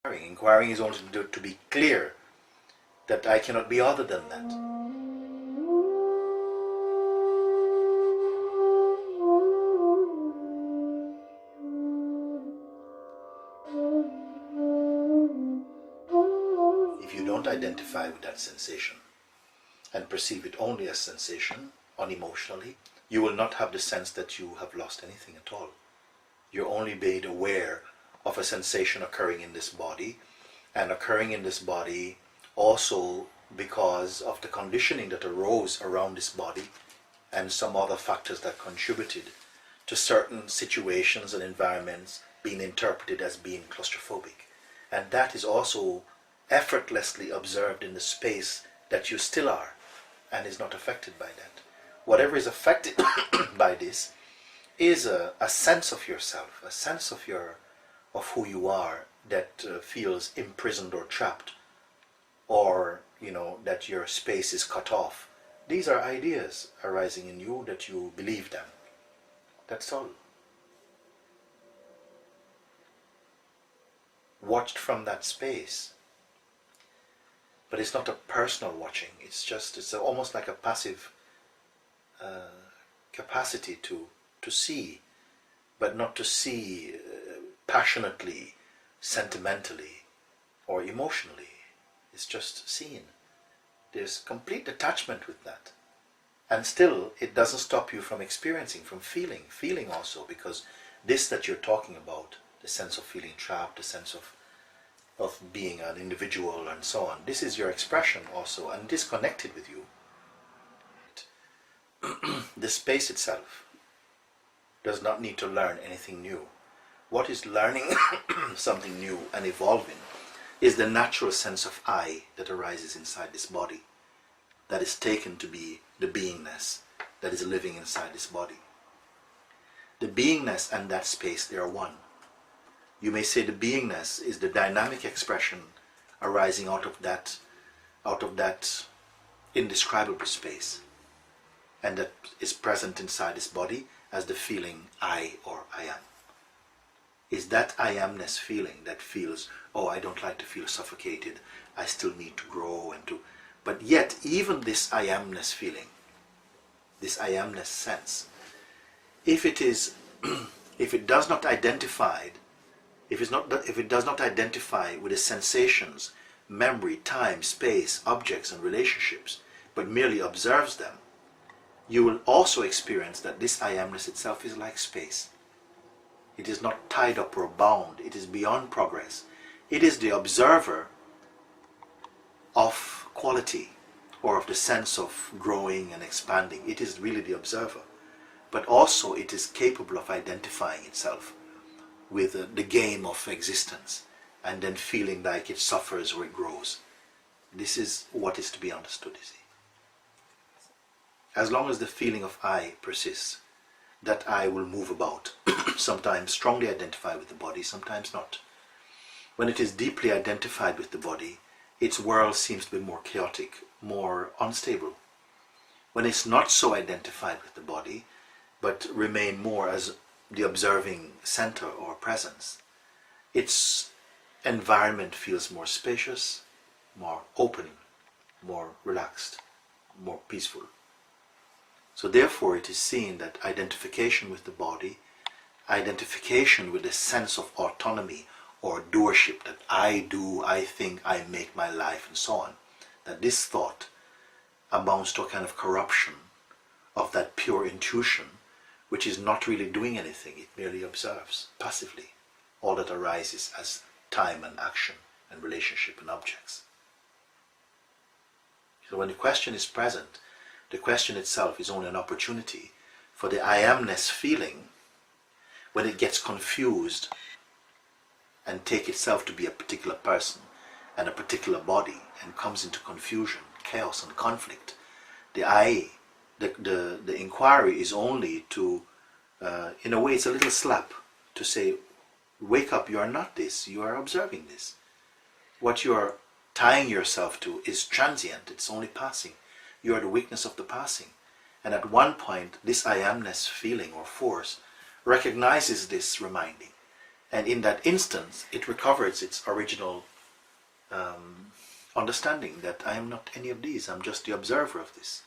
Inquiring is only to be clear that I cannot be other than that. If you don't identify with that sensation and perceive it only as sensation, unemotionally, you will not have the sense that you have lost anything at all. You're only made aware of a sensation occurring in this body, and occurring in this body also because of the conditioning that arose around this body and some other factors that contributed to certain situations and environments being interpreted as being claustrophobic. And that is also effortlessly observed in the space that you still are and is not affected by that. Whatever is affected by this is a sense of yourself, a sense of who you are that feels imprisoned or trapped, or that your space is cut off. These are ideas arising in you that you believe them. That's all. Watched from that space. But it's not a personal watching. It's almost like a passive capacity to see, but not to see passionately, sentimentally, or emotionally. It's just seen. There's complete detachment with that. And still, it doesn't stop you from experiencing, from feeling also, because this that you're talking about, the sense of feeling trapped, the sense of being an individual and so on, this is your expression also, and disconnected with you. The space itself does not need to learn anything new. What is learning something new and evolving is the natural sense of I that arises inside this body, that is taken to be the beingness that is living inside this body. The beingness and that space, they are one. You may say the beingness is the dynamic expression arising out of that indescribable space, and that is present inside this body as the feeling I or I am. Is that I amness feeling that feels, oh, I don't like to feel suffocated, I still need to grow but yet even this I amness feeling, this I amness sense, if it does not identify with the sensations, memory, time, space, objects and relationships, but merely observes them, you will also experience that this I amness itself is like space. It is not tied up or bound. It is beyond progress. It is the observer of quality, or of the sense of growing and expanding. It is really the observer. But also it is capable of identifying itself with the game of existence, and then feeling like it suffers or it grows. This is what is to be understood, you see. As long as the feeling of I persists, that I will move about, sometimes strongly identified with the body, sometimes not. When it is deeply identified with the body, its world seems to be more chaotic, more unstable. When it's not so identified with the body, but remain more as the observing center or presence, its environment feels more spacious, more open, more relaxed, more peaceful. So therefore it is seen that identification with the body, identification with the sense of autonomy or doership, that I do, I think, I make my life and so on, that this thought amounts to a kind of corruption of that pure intuition, which is not really doing anything. It merely observes passively all that arises as time and action and relationship and objects. So when the question is present, the question itself is only an opportunity for the I amness feeling, when it gets confused and take itself to be a particular person and a particular body and comes into confusion, chaos and conflict. The inquiry is only to, in a way it's a little slap to say, wake up, you are not this, you are observing this. What you are tying yourself to is transient, it's only passing. You are the weakness of the passing. And at one point, this I amness feeling or force recognizes this reminding And in that instance, it recovers its original understanding that I am not any of these, I'm just the observer of this.